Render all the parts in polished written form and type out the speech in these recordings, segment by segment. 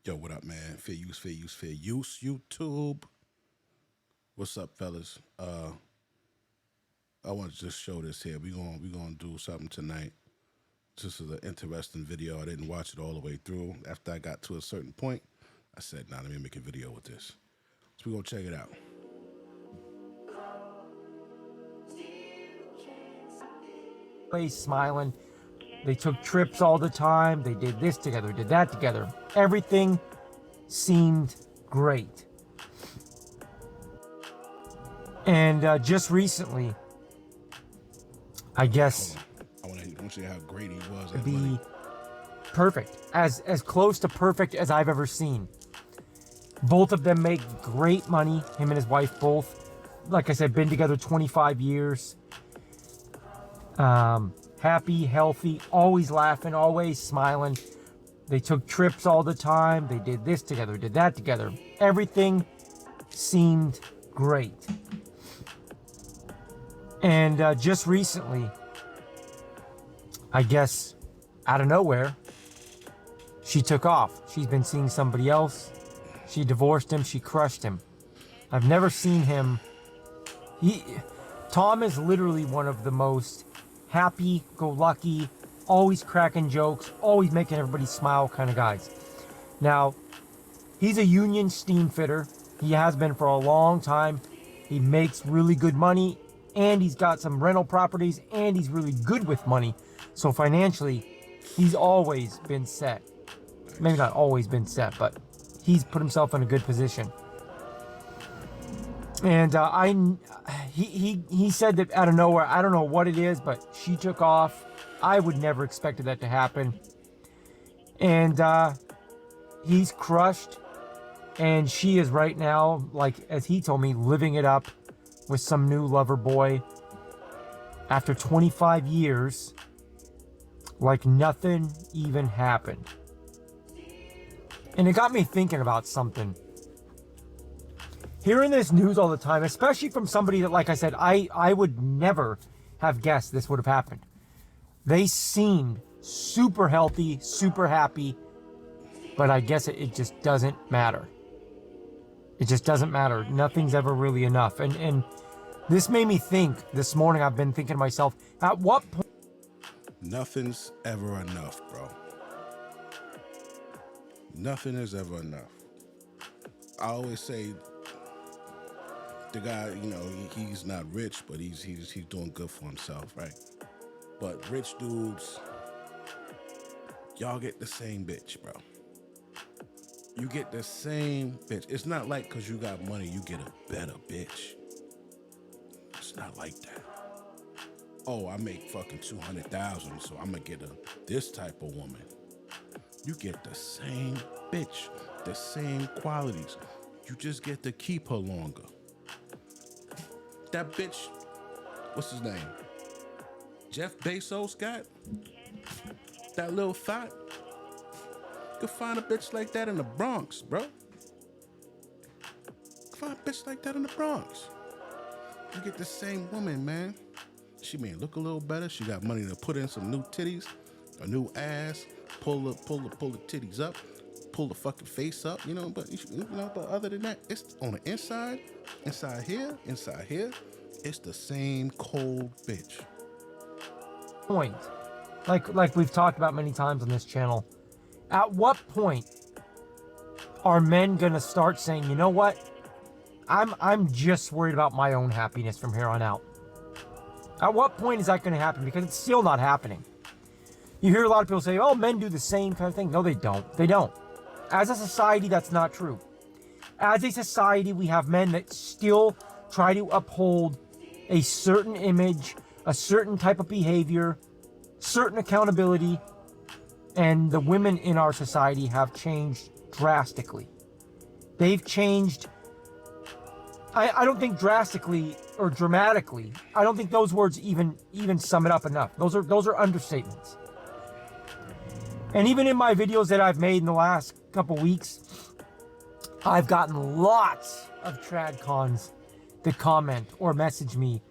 Yo, what up, man? Fair use, YouTube. What's up, fellas? I want to just show this here. We gonna do something tonight. This is an interesting video. I didn't watch it all the way through. After I got to a certain point, I said, "Nah, let me make a video with this." So we gonna check it out. Always smiling. They took trips all the time. They did this together, did that together. Everything seemed great. And just recently, I guess, I want to see how great he was. to be perfect, as close to perfect as I've ever seen. Both of them make great money. Him and his wife both, like I said, been together 25 years. Happy, healthy, always laughing, always smiling. They took trips all the time. They did this together, did that together. Everything seemed great. And just recently, I guess, out of nowhere, she took off. She's been seeing somebody else. She divorced him. She crushed him. I've never seen him. Tom is literally one of the most happy-go-lucky, always cracking jokes, always making everybody smile kind of guys. Now, he's a union steam fitter. He has been for a long time. He makes really good money, and he's got some rental properties, and he's really good with money. So financially, he's always been set. Maybe not always been set, but he's put himself in a good position. And he said that out of nowhere, I don't know what it is, but she took off. I would never expected that to happen. And he's crushed. And she is right now, like as he told me, living it up with some new lover boy. After 25 years, like nothing even happened. And it got me thinking about something. Hearing this news all the time, especially from somebody that, like I said, I would never have guessed this would have happened. They seemed super healthy, super happy, but I guess it just doesn't matter. It just doesn't matter. Nothing's ever really enough. And this made me think, this morning I've been thinking to myself, at what point... Nothing's ever enough, bro. Nothing is ever enough. I always say, the guy, you know, he's not rich, but he's doing good for himself, right? But rich dudes, y'all get the same bitch, bro. You get the same bitch. It's not like because you got money, you get a better bitch. It's not like that. Oh, I make fucking 200,000, so I'm gonna get this type of woman. You get the same bitch, the same qualities. You just get to keep her longer. That bitch, what's his name? Jeff Bezos got? That little thought? You can find a bitch like that in the Bronx, bro. You can find a bitch like that in the Bronx. You get the same woman, man. She may look a little better. She got money to put in some new titties, a new ass, pull the titties up, pull the fucking face up, you know. But but other than that, it's on the inside here, it's the same cold bitch. Point, like we've talked about many times on this channel, at what point are men gonna start saying, you know what, I'm just worried about my own happiness from here on out? At what point is that gonna happen? Because it's still not happening. You hear a lot of people say, oh, men do the same kind of thing. No, they don't. They don't. As a society, that's not true. As a society, we have men that still try to uphold a certain image, a certain type of behavior, certain accountability, and the women in our society have changed drastically. They've changed, I don't think drastically or dramatically. I don't think those words even sum it up enough. Those are understatements. And even in my videos that I've made in the last couple weeks, I've gotten lots of tradcons that comment or message me,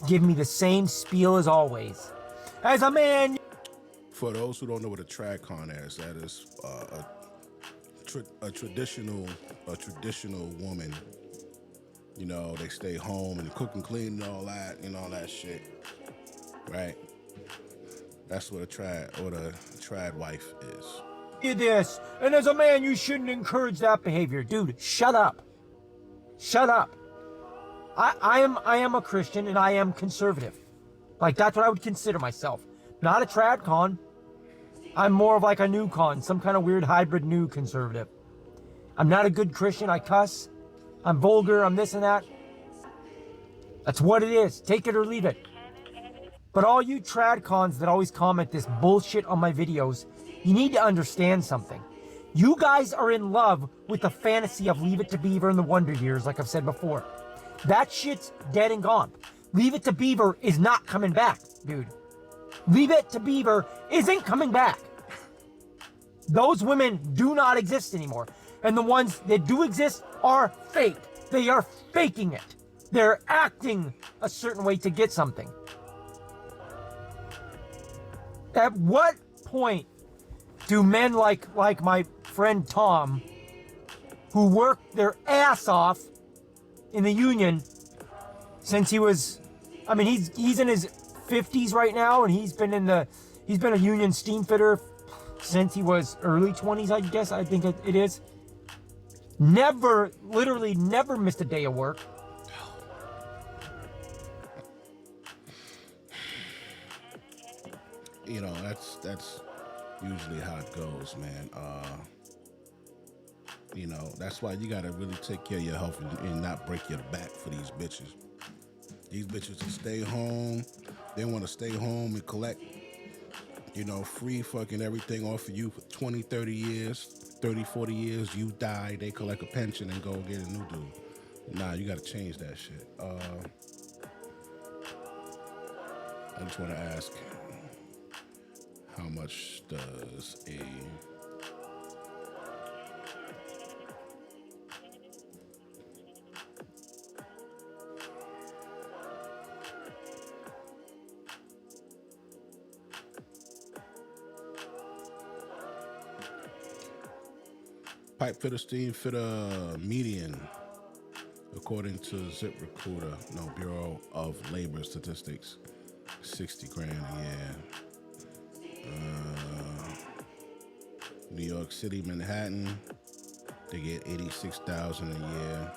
give me the same spiel as always. As a man... For those who don't know what a tradcon is, that is a a traditional woman. You know, they stay home and cook and clean and all that shit, right? That's what a trad wife is. You this, and as a man, you shouldn't encourage that behavior, dude. Shut up. Shut up. I am a Christian and I am conservative. Like that's what I would consider myself. Not a trad con. I'm more of like a new con, some kind of weird hybrid new conservative. I'm not a good Christian. I cuss. I'm vulgar. I'm this and that. That's what it is. Take it or leave it. But all you trad cons that always comment this bullshit on my videos, you need to understand something. You guys are in love with the fantasy of Leave It to Beaver and the Wonder Years, like I've said before. That shit's dead and gone. Leave It to Beaver is not coming back, dude. Leave It to Beaver isn't coming back. Those women do not exist anymore. And the ones that do exist are fake. They are faking it. They're acting a certain way to get something. At what point do men like my friend Tom, who worked their ass off in the union since he was, I mean, he's in his 50s right now, and he's been a union steam fitter since he was early 20s, I guess. I think it is. Literally never missed a day of work. You know, that's usually how it goes, man. You know, that's why you gotta really take care of your health and not break your back for these bitches. These bitches to stay home. They want to stay home and collect, you know, free fucking everything off of you for 20, 30 years, 30, 40 years. You die, they collect a pension and go get a new dude. Nah, you gotta change that shit. I just want to ask, how much does a pipe fitter, steam fitter, median, according to ZipRecruiter, Bureau of Labor Statistics, 60 grand a year. New York City, Manhattan, they get 86,000 a year.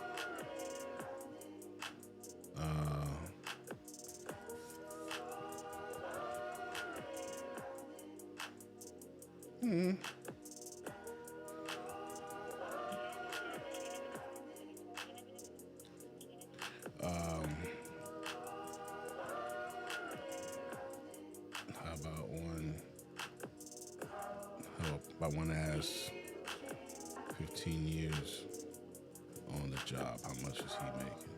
How about one? About one that has 15 years on the job. How much is he making?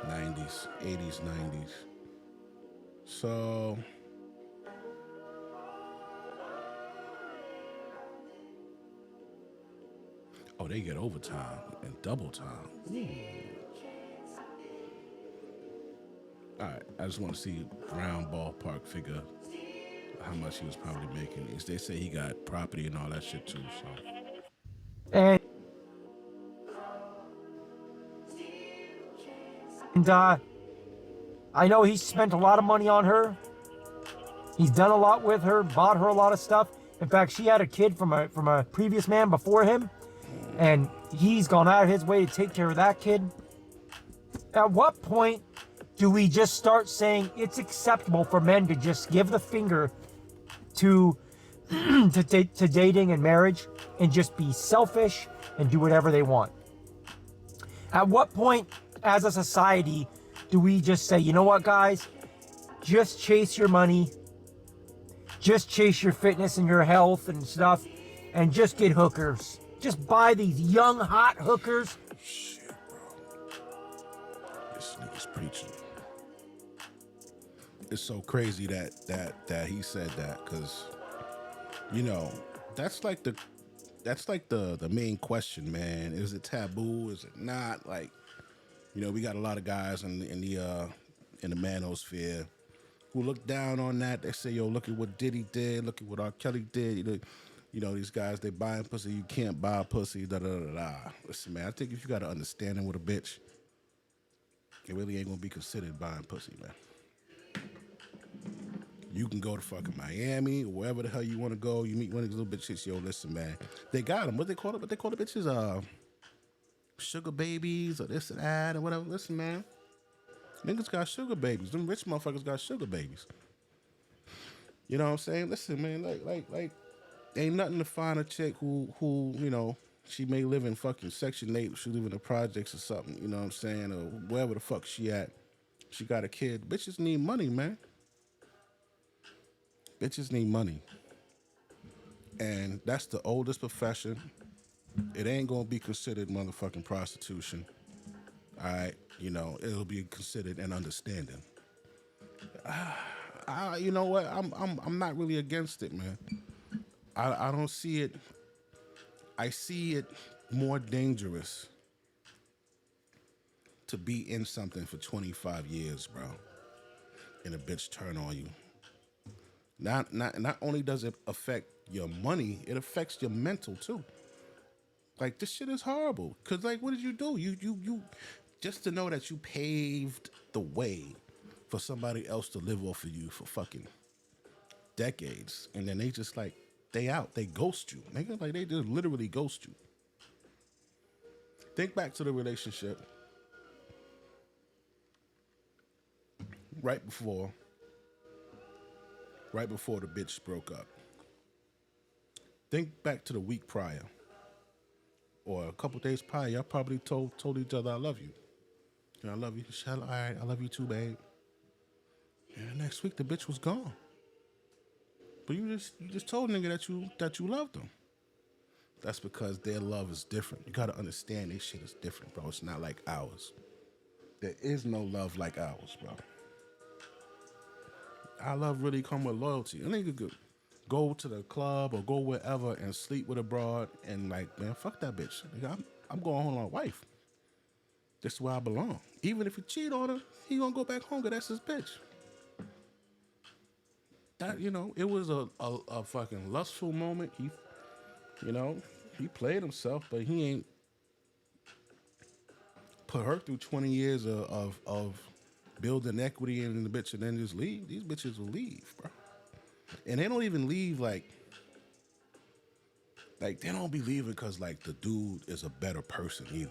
'90s, '80s, '90s. So they get overtime and double time. Ooh. All right, I just want to see round ballpark figure how much he was probably making. They say he got property and all that shit too. So. And I know he's spent a lot of money on her. He's done a lot with her, bought her a lot of stuff. In fact, she had a kid from a previous man before him, and he's gone out of his way to take care of that kid. At what point do we just start saying it's acceptable for men to just give the finger to to dating and marriage and just be selfish and do whatever they want? At what point, as a society, do we just say, you know what, guys, just chase your money, just chase your fitness and your health and stuff, and just get hookers. Just buy these young, hot hookers. Shit, bro. This nigga's preaching. It's so crazy that he said that, because, you know, that's like the main question, man. Is it taboo? Is it not? Like, you know, we got a lot of guys in the manosphere who look down on that. They say, yo, look at what Diddy did. Look at what R. Kelly did. You know, these guys, they buying pussy. You can't buy pussy, da-da-da-da. Listen, man, I think if you got an understanding with a bitch, it really ain't going to be considered buying pussy, man. You can go to fucking Miami or wherever the hell you want to go. You meet one of these little bitches. Yo, listen, man. They got them. What they call it? What they call the bitches? Sugar babies or this and that or whatever. Listen, man. Niggas got sugar babies. Them rich motherfuckers got sugar babies. You know what I'm saying? Listen, man. Like, ain't nothing to find a chick who, you know, she may live in fucking Section 8. She live in the projects or something. You know what I'm saying? Or wherever the fuck she at. She got a kid. Bitches need money, man. Bitches need money. And that's the oldest profession. It ain't gonna be considered motherfucking prostitution. All right, you know, it'll be considered an understanding. You know what? I'm not really against it, man. I don't see it. I see it more dangerous to be in something for 25 years, bro, and a bitch turn on you. Not only does it affect your money, it affects your mental too. Like, this shit is horrible. Cause like, what did you do? You just to know that you paved the way for somebody else to live off of you for fucking decades, and then they just like they out, they ghost you, nigga. Like, they just literally ghost you. Think back to the relationship right before the bitch broke up. Think back to the week prior or a couple days prior. Y'all probably told each other, I love you. And I love you. All right, I love you too, babe. And the next week the bitch was gone. But you just told nigga that you loved them. That's because their love is different. You gotta understand their shit is different, bro. It's not like ours. There is no love like ours, bro. Our love really come with loyalty. A nigga could go to the club or go wherever and sleep with a broad and like, man, fuck that bitch. Nigga, I'm going home with my wife. This is where I belong. Even if he cheat on her, he gonna go back home because that's his bitch. That, you know, it was a fucking lustful moment. He, you know, he played himself, but he ain't put her through 20 years of building equity in the bitch and then just leave. These bitches will leave, bro. And they don't even leave like they don't be leaving because like the dude is a better person either.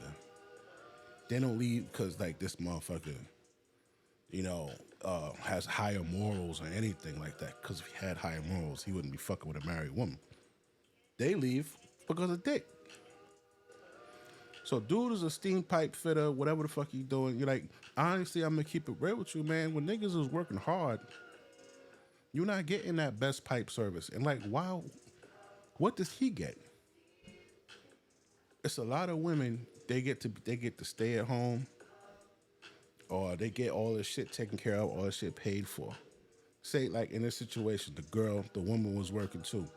They don't leave because like this motherfucker, you know, has higher morals or anything like that. Because if he had higher morals, he wouldn't be fucking with a married woman. They leave because of dick. So dude is a steam pipe fitter, whatever the fuck he doing. You're like, honestly, I'm gonna keep it real with you, man. When niggas is working hard, you're not getting that best pipe service. And like, wow, what does he get? It's a lot of women, they get to stay at home, or they get all this shit taken care of, all this shit paid for. Say like in this situation, the woman was working too.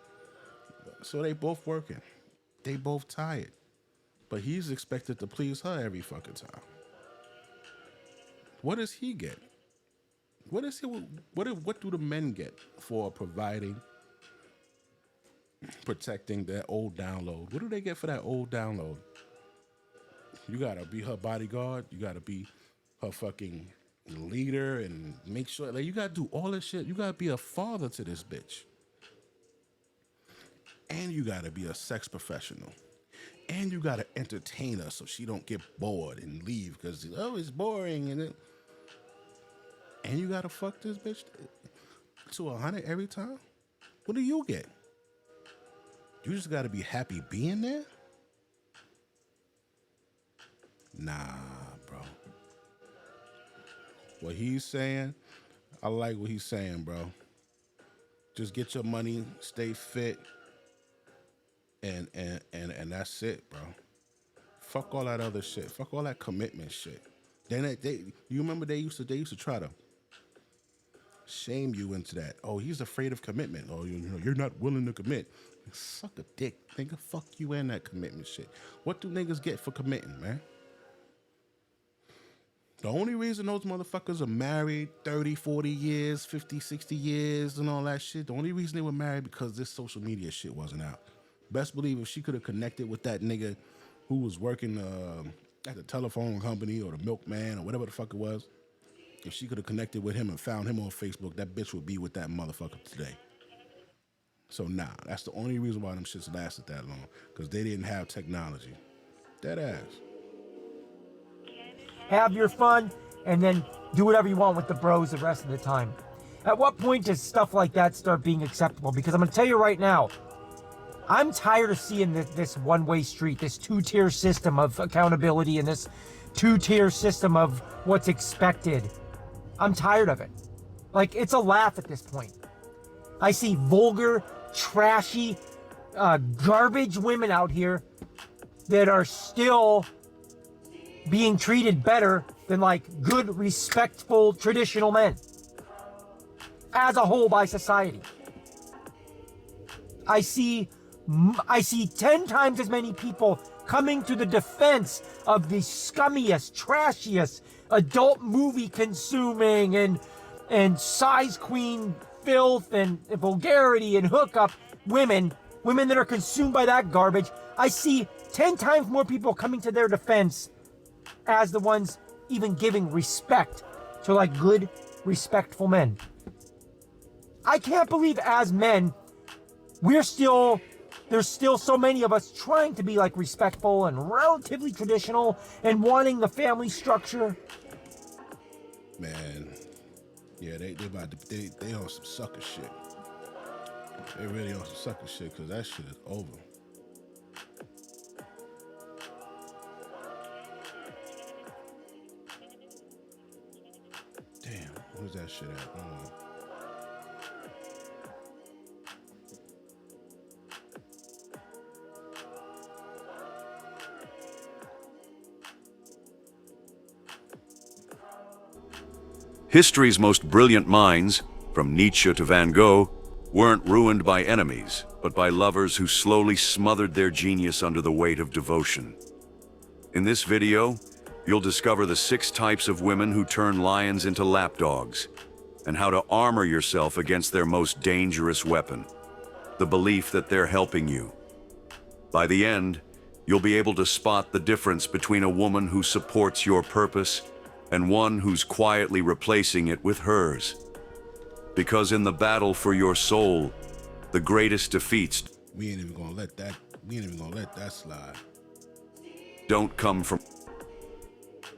So they both working. They both tired. But he's expected to please her every fucking time. What does he get? What do the men get for providing, protecting that old download? What do they get for that old download? You gotta be her bodyguard. You gotta be her fucking leader and make sure, like, you gotta do all this shit. You gotta be a father to this bitch. And you gotta be a sex professional. And you gotta entertain her so she don't get bored and leave because, oh, it's boring. And you gotta fuck this bitch to 100 every time? What do you get? You just gotta be happy being there? Nah, bro. What he's saying, I like what he's saying, bro. Just get your money, stay fit, and that's it, bro. Fuck all that other shit. Fuck all that commitment shit. Then you remember they used to try to shame you into that. Oh, he's afraid of commitment. Oh, you know, you're not willing to commit. Suck a dick, nigga. Fuck you and that commitment shit. What do niggas get for committing, man? The only reason those motherfuckers are married 30, 40 years, 50, 60 years and all that shit, the only reason they were married because this social media shit wasn't out. Best believe if she could have connected with that nigga who was working at the telephone company or the milkman or whatever the fuck it was, if she could have connected with him and found him on Facebook, that bitch would be with that motherfucker today. So nah, that's the only reason why them shits lasted that long, because they didn't have technology. Dead ass. Have your fun, and then do whatever you want with the bros the rest of the time. At what point does stuff like that start being acceptable? Because I'm going to tell you right now, I'm tired of seeing this one-way street, this two-tier system of accountability and this two-tier system of what's expected. I'm tired of it. Like, it's a laugh at this point. I see vulgar, trashy, garbage women out here that are still being treated better than like good, respectful, traditional men as a whole by society. I see 10 times as many people coming to the defense of the scummiest, trashiest, adult movie consuming and size queen filth and vulgarity and hookup women that are consumed by that garbage. I see 10 times more people coming to their defense as the ones even giving respect to like good, respectful men. I can't believe as men, there's still so many of us trying to be like respectful and relatively traditional and wanting the family structure. Man, yeah, they on some sucker shit. They really on some sucker shit because that shit is over. Damn, where's that shit at? Hold on. History's most brilliant minds, from Nietzsche to Van Gogh, weren't ruined by enemies, but by lovers who slowly smothered their genius under the weight of devotion. In this video, you'll discover the 6 types of women who turn lions into lapdogs, and how to armor yourself against their most dangerous weapon, the belief that they're helping you. By the end, you'll be able to spot the difference between a woman who supports your purpose and one who's quietly replacing it with hers. Because in the battle for your soul, the greatest defeats We ain't even gonna let that slide. don't come from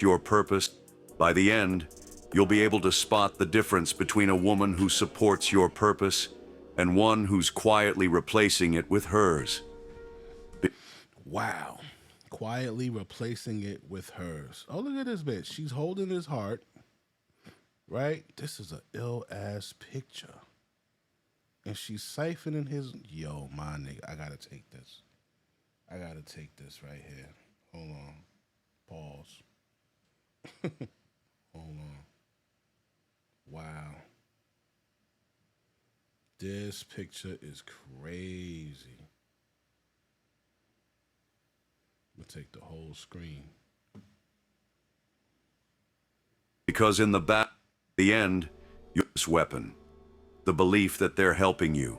your purpose. By the end, you'll be able to spot the difference between a woman who supports your purpose and one who's quietly replacing it with hers. Wow. Quietly replacing it with hers. Oh, look at this bitch. She's holding his heart. Right? This is a ill-ass picture. And she's siphoning his... Yo, my nigga, I gotta take this. I gotta take this right here. Hold on. Pause. Hold on. Wow. This picture is crazy. I'm gonna take the whole screen. Because in the end, your weapon, the belief that they're helping you.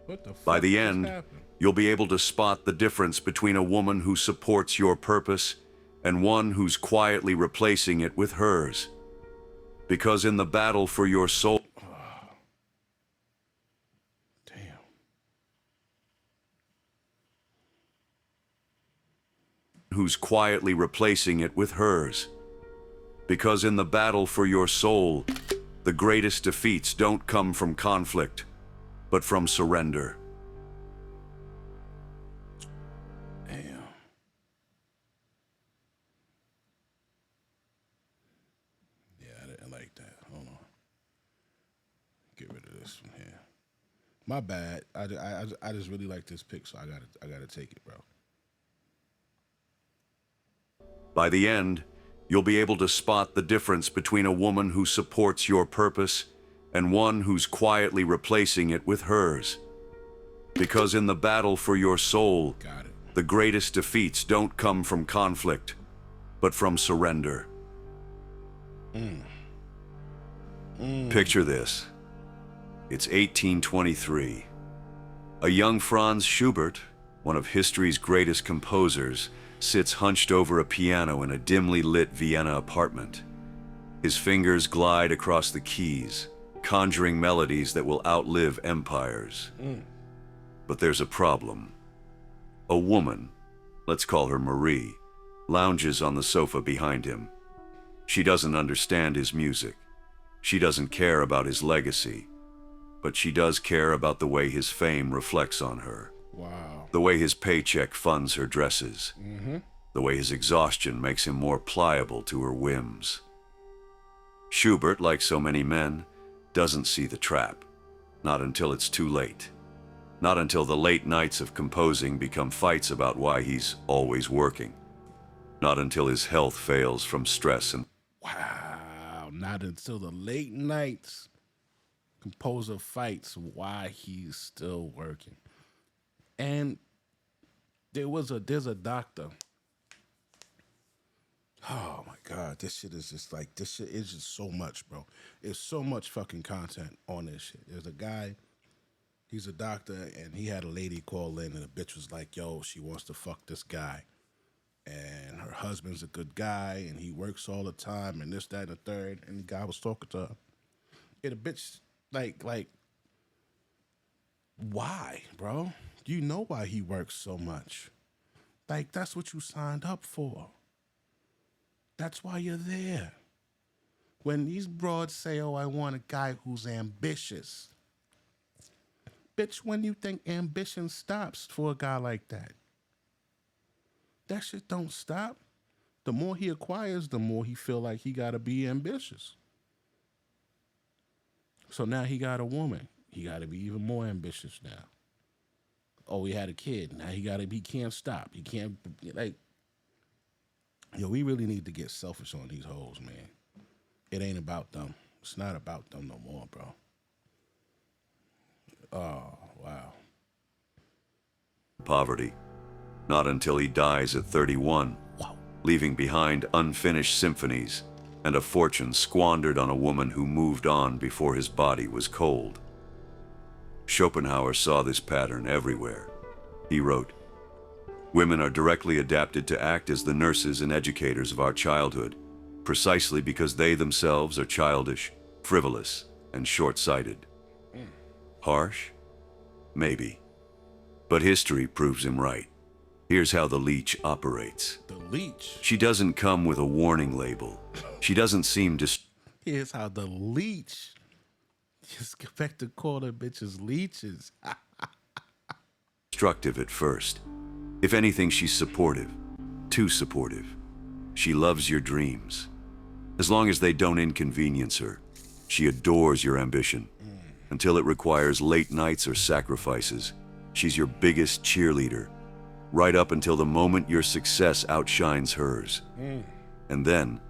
What the fuck By the just end, happened? you'll be able to spot the difference between a woman who supports your purpose and one who's quietly replacing it with hers. Because in the battle for your soul, Damn. who's quietly replacing it with hers. Because in the battle for your soul, the greatest defeats don't come from conflict, but from surrender. Damn. Yeah, I didn't like that. Hold on. Get rid of this from here. My bad. I just really like this pic, so I gotta take it, bro. By the end, you'll be able to spot the difference between a woman who supports your purpose and one who's quietly replacing it with hers. Because in the battle for your soul, Got it. the greatest defeats don't come from conflict, but from surrender. Picture this. It's 1823. A young Franz Schubert, one of history's greatest composers, sits hunched over a piano in a dimly lit Vienna apartment. His fingers glide across the keys, conjuring melodies that will outlive empires. But there's a problem. A woman, let's call her Marie, lounges on the sofa behind him. She doesn't understand his music. She doesn't care about his legacy. But she does care about the way his fame reflects on her. Wow. The way his paycheck funds her dresses. The way his exhaustion makes him more pliable to her whims. Schubert, like so many men, doesn't see the trap. Not until it's too late. Not until the late nights of composing become fights about why he's always working. Not until his health fails from stress and Wow. Not until the late nights, composer fights why he's still working. And there's a doctor. Oh my God, this shit is just like, this shit is just so much, bro. It's so much fucking content on this shit. There's a guy, he's a doctor, and he had a lady call in, and the bitch was like, yo, she wants to fuck this guy. And her husband's a good guy, and he works all the time, and this, that, and the third. And the guy was talking to her. And the bitch, like, why, bro? You know why he works so much. Like, that's what you signed up for. That's why you're there. When these broads say, oh, I want a guy who's ambitious. Bitch, when you think ambition stops for a guy like that? That shit don't stop. The more he acquires, the more he feel like he gotta be ambitious. So now he got a woman. He gotta be even more ambitious now. Oh, he had a kid. Now he can't stop. He can't, like, yo, we really need to get selfish on these hoes, man. It ain't about them. It's not about them no more, bro. Oh, wow. poverty. Not until he dies at 31, leaving behind unfinished symphonies and a fortune squandered on a woman who moved on before his body was cold. Schopenhauer saw this pattern everywhere. He wrote, "Women are directly adapted to act as the nurses and educators of our childhood, precisely because they themselves are childish, frivolous, and short-sighted." Harsh? Maybe. But history proves him right. Here's how the leech operates. The leech. She doesn't come with a warning label. She doesn't seem Here's how the leech. Just get back to call them bitches leeches. destructive at first. If anything, she's supportive. Too supportive. She loves your dreams. As long as they don't inconvenience her, she adores your ambition. Until it requires late nights or sacrifices, she's your biggest cheerleader, right up until the moment your success outshines hers. And then,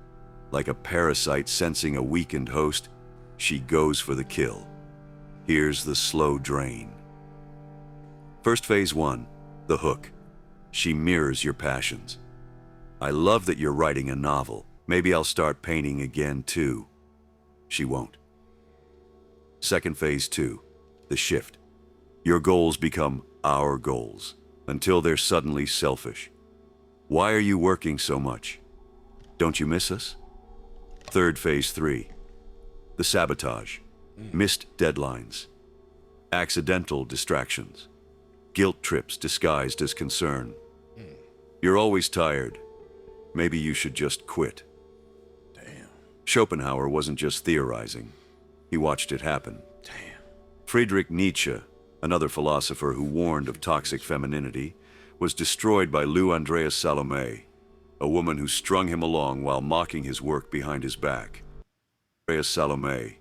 like a parasite sensing a weakened host, she goes for the kill. Here's the slow drain. First phase 1, the hook. She mirrors your passions. "I love that you're writing a novel. Maybe I'll start painting again too." She won't. Second phase 2, the shift. Your goals become our goals until they're suddenly selfish. "Why are you working so much? Don't you miss us?" Third phase 3, the sabotage. Missed deadlines, accidental distractions, guilt trips disguised as concern. "You're always tired. Maybe you should just quit." Damn. Schopenhauer wasn't just theorizing. He watched it happen. Damn. Friedrich Nietzsche, another philosopher who warned of toxic femininity, was destroyed by Lou Andreas Salome, a woman who strung him along while mocking his work behind his back. Andreas Salome,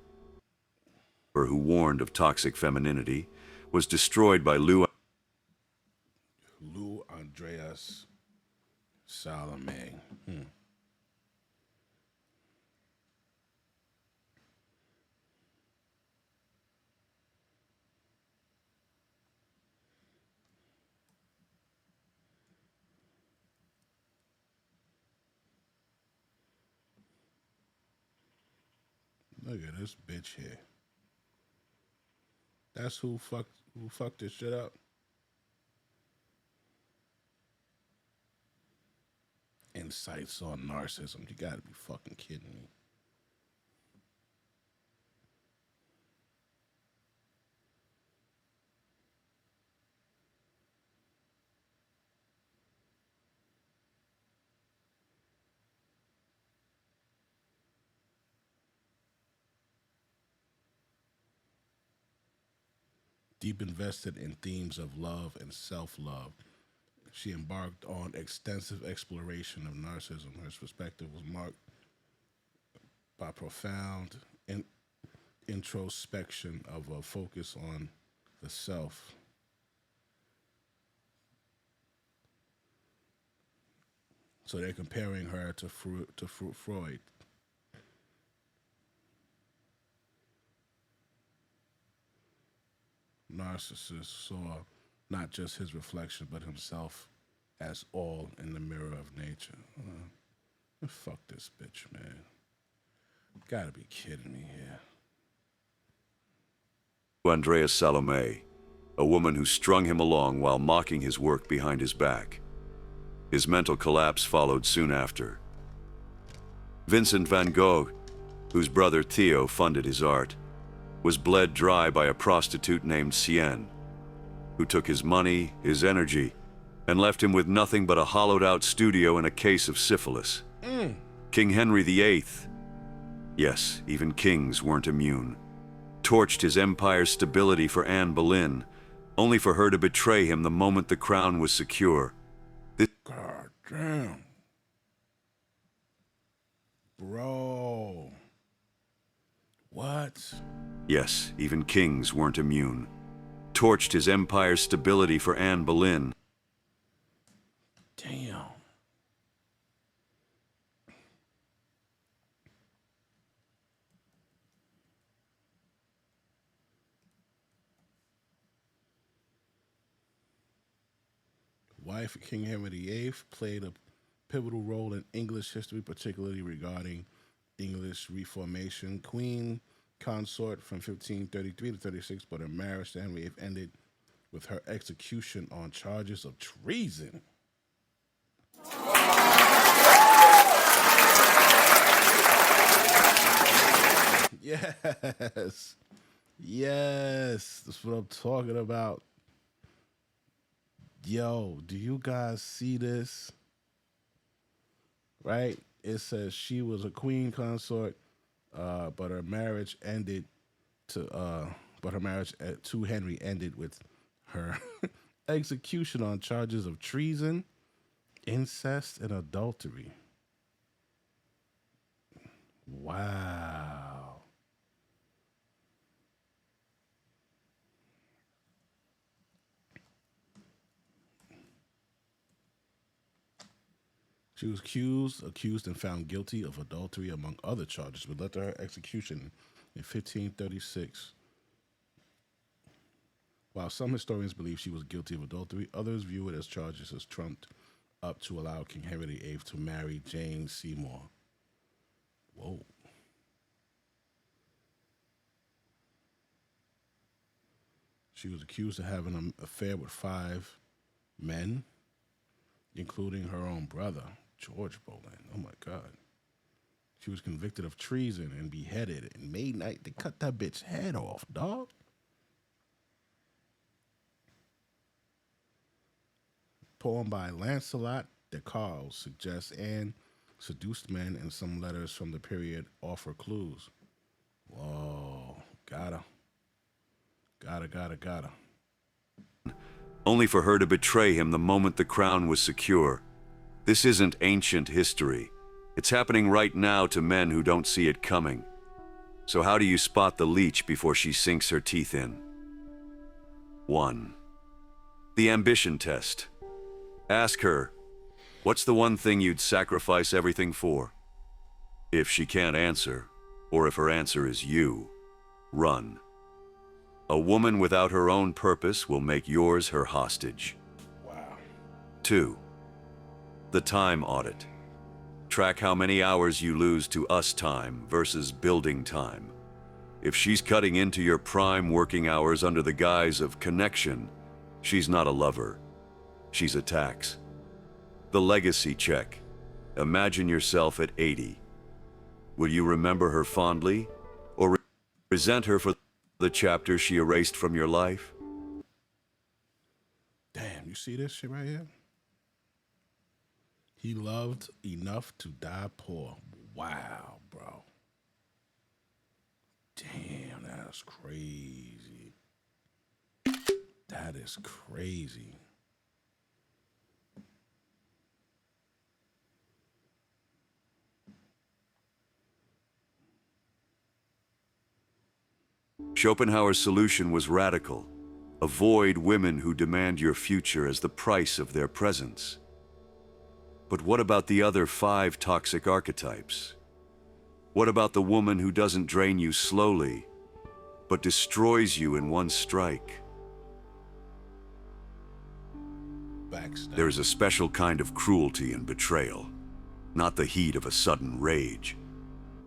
who warned of toxic femininity, was destroyed by Lou Andreas Salome. Look at this bitch here. That's who fucked this shit up. Insights on narcissism. You gotta be fucking kidding me. Deep invested in themes of love and self-love, she embarked on extensive exploration of narcissism. Her perspective was marked by profound introspection of a focus on the self. So they're comparing her to Freud. Narcissist saw not just his reflection, but himself as all in the mirror of nature. Fuck this bitch, man. Gotta be kidding me here. Andreas Salome, a woman who strung him along while mocking his work behind his back. His mental collapse followed soon after. Vincent van Gogh, whose brother Theo funded his art, was bled dry by a prostitute named Sienne, who took his money, his energy, and left him with nothing but a hollowed-out studio and a case of syphilis. King Henry VIII, yes, even kings weren't immune, torched his empire's stability for Anne Boleyn, only for her to betray him the moment the crown was secure. God damn. Bro. What? Yes, even kings weren't immune. Torched his empire's stability for Anne Boleyn. Damn. Wife of King Henry VIII played a pivotal role in English history, particularly regarding English Reformation. Queen consort from 1533 to 36, but her marriage to Henry VIII ended with her execution on charges of treason. Yes. Yes. That's what I'm talking about. Yo, do you guys see this? Right? It says she was a queen consort, but her marriage ended to Henry ended with her execution on charges of treason, incest, and adultery. Wow. She was accused and found guilty of adultery, among other charges, but led to her execution in 1536. While some historians believe she was guilty of adultery, others view it as charges as trumped up to allow King Henry VIII to marry Jane Seymour. Whoa. She was accused of having an affair with 5 men, including her own brother, George Boleyn. Oh, my God. She was convicted of treason and beheaded. And May night, they cut that bitch head off, dog. Poem by Lancelot de Carles suggests Anne seduced men, and some letters from the period offer clues. Whoa. Gotta. Only for her to betray him the moment the crown was secure. This isn't ancient history. It's happening right now to men who don't see it coming. So how do you spot the leech before she sinks her teeth in? 1. The ambition test. Ask her, what's the one thing you'd sacrifice everything for? If she can't answer, or if her answer is you, run. A woman without her own purpose will make yours her hostage. Wow. 2. The time audit. Track how many hours you lose to us time versus building time. If she's cutting into your prime working hours under the guise of connection, she's not a lover. She's a tax. The legacy check. Imagine yourself at 80. Will you remember her fondly, or resent her for the chapter she erased from your life? Damn, you see this shit right here? He loved enough to die poor. Wow, bro. Damn, that's crazy. That is crazy. Schopenhauer's solution was radical. Avoid women who demand your future as the price of their presence. But what about the other 5 toxic archetypes? What about the woman who doesn't drain you slowly, but destroys you in one strike? Backstab. There is a special kind of cruelty and betrayal. Not the heat of a sudden rage,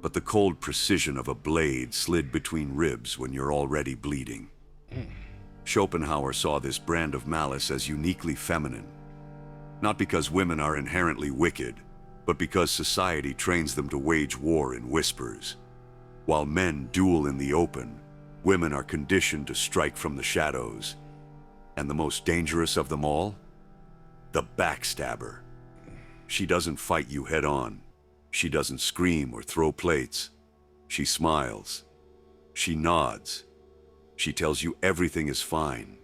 but the cold precision of a blade slid between ribs when you're already bleeding. Schopenhauer saw this brand of malice as uniquely feminine. Not because women are inherently wicked, but because society trains them to wage war in whispers. While men duel in the open, women are conditioned to strike from the shadows. And the most dangerous of them all? The backstabber. She doesn't fight you head on. She doesn't scream or throw plates. She smiles. She nods. She tells you everything is fine.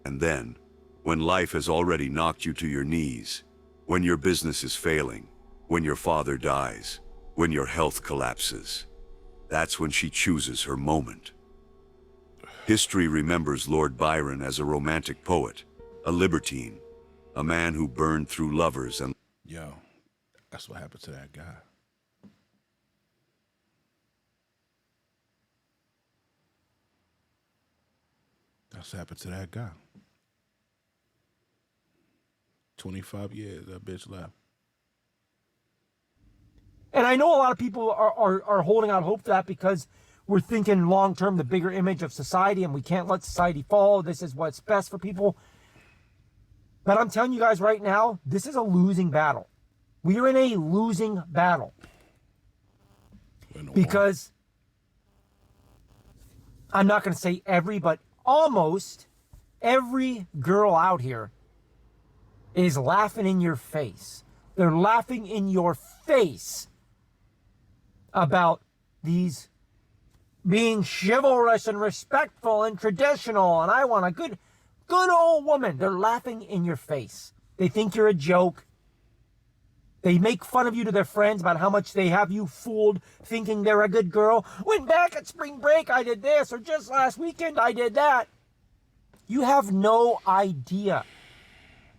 And then, when life has already knocked you to your knees, when your business is failing, when your father dies, when your health collapses, that's when she chooses her moment. History remembers Lord Byron as a romantic poet, a libertine, a man who burned through lovers and... Yo, that's what happened to that guy. That's what happened to that guy. 25 years, that bitch left. And I know a lot of people are holding out hope for that because we're thinking long-term, the bigger image of society, and we can't let society fall. This is what's best for people. But I'm telling you guys right now, this is a losing battle. We are in a losing battle. Because I'm not going to say every, but almost every girl out here is laughing in your face. They're laughing in your face about these being chivalrous and respectful and traditional, and I want a good old woman. They're laughing in your face. They think you're a joke. They make fun of you to their friends about how much they have you fooled, thinking they're a good girl. Went back at spring break, I did this, or just last weekend, I did that. You have no idea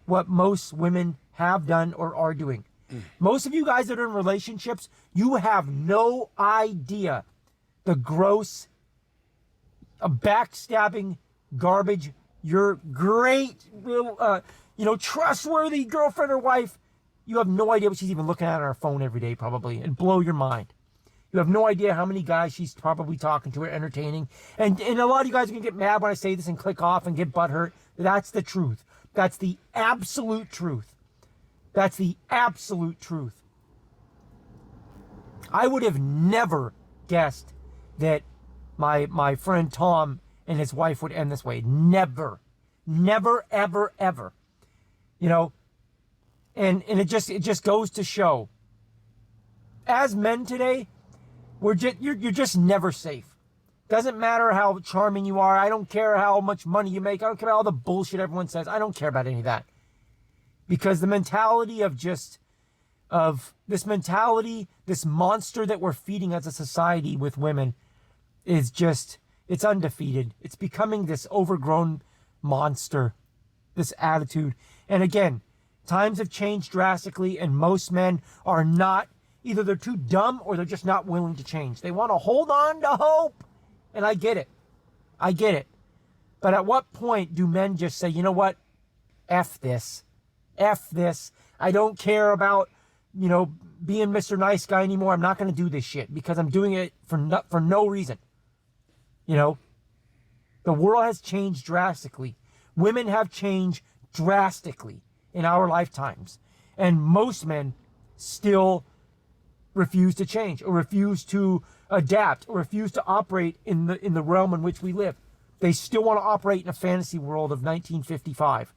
what most women have done or are doing. Most of you guys that are in relationships, you have no idea the gross, backstabbing garbage your great, trustworthy girlfriend or wife, you have no idea what she's even looking at on her phone every day probably, and blow your mind. You have no idea how many guys she's probably talking to or entertaining. And a lot of you guys are going to get mad when I say this and click off and get butthurt. That's the truth. That's the absolute truth. That's the absolute truth. I would have never guessed that my friend Tom and his wife would end this way. Never. Never, ever, ever. You know, and it just goes to show, as men today, you're just never safe. Doesn't matter how charming you are. I don't care how much money you make. I don't care about all the bullshit everyone says. I don't care about any of that. Because the mentality this monster that we're feeding as a society with women is just, it's undefeated. It's becoming this overgrown monster, this attitude. And again, times have changed drastically, and most men are not, either they're too dumb or they're just not willing to change. They want to hold on to hope. And I get it. I get it. But at what point do men just say, you know what? F this. F this. I don't care about, being Mr. Nice Guy anymore. I'm not going to do this shit because I'm doing it for no reason. You know, the world has changed drastically. Women have changed drastically in our lifetimes. And most men still refuse to change or refuse to adapt or refuse to operate in the realm in which we live. They still want to operate in a fantasy world of 1955.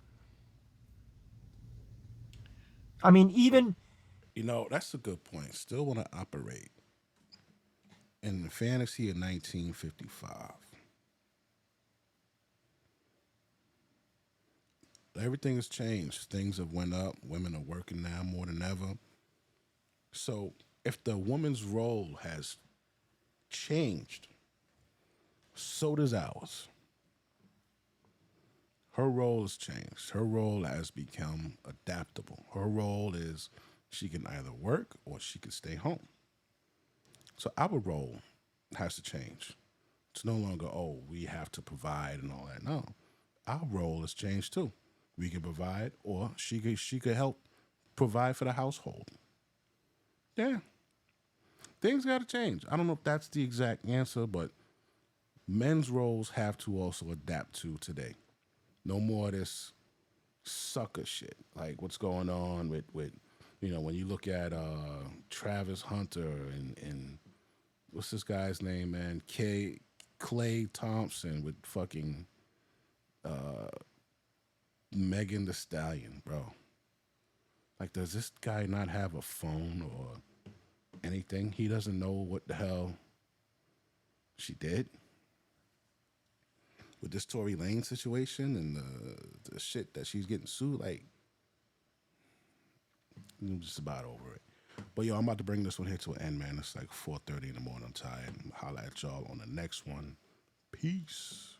I mean, even You know, that's a good point. Still want to operate in the fantasy of 1955. Everything has changed. Things have went up. Women are working now more than ever. So if the woman's role has changed, so does ours. Her role has changed. Her role has become adaptable. Her role is she can either work or she can stay home. So our role has to change. It's no longer, oh, we have to provide and all that. No. Our role has changed too. We can provide or she could help provide for the household. Yeah. Things gotta change. I don't know if that's the exact answer, but men's roles have to also adapt to today. No more of this sucker shit. Like what's going on with when you look at Travis Hunter and what's this guy's name, man? Clay Thompson with fucking Megan the Stallion, bro. Like, does this guy not have a phone or anything? He doesn't know what the hell she did with this Tory Lane situation and the shit that she's getting sued. Like, I'm just about over it. But yo, I'm about to bring this one here to an end, man. It's like 4:30 in the morning. I'm tired. I'll holla at y'all on the next one. Peace.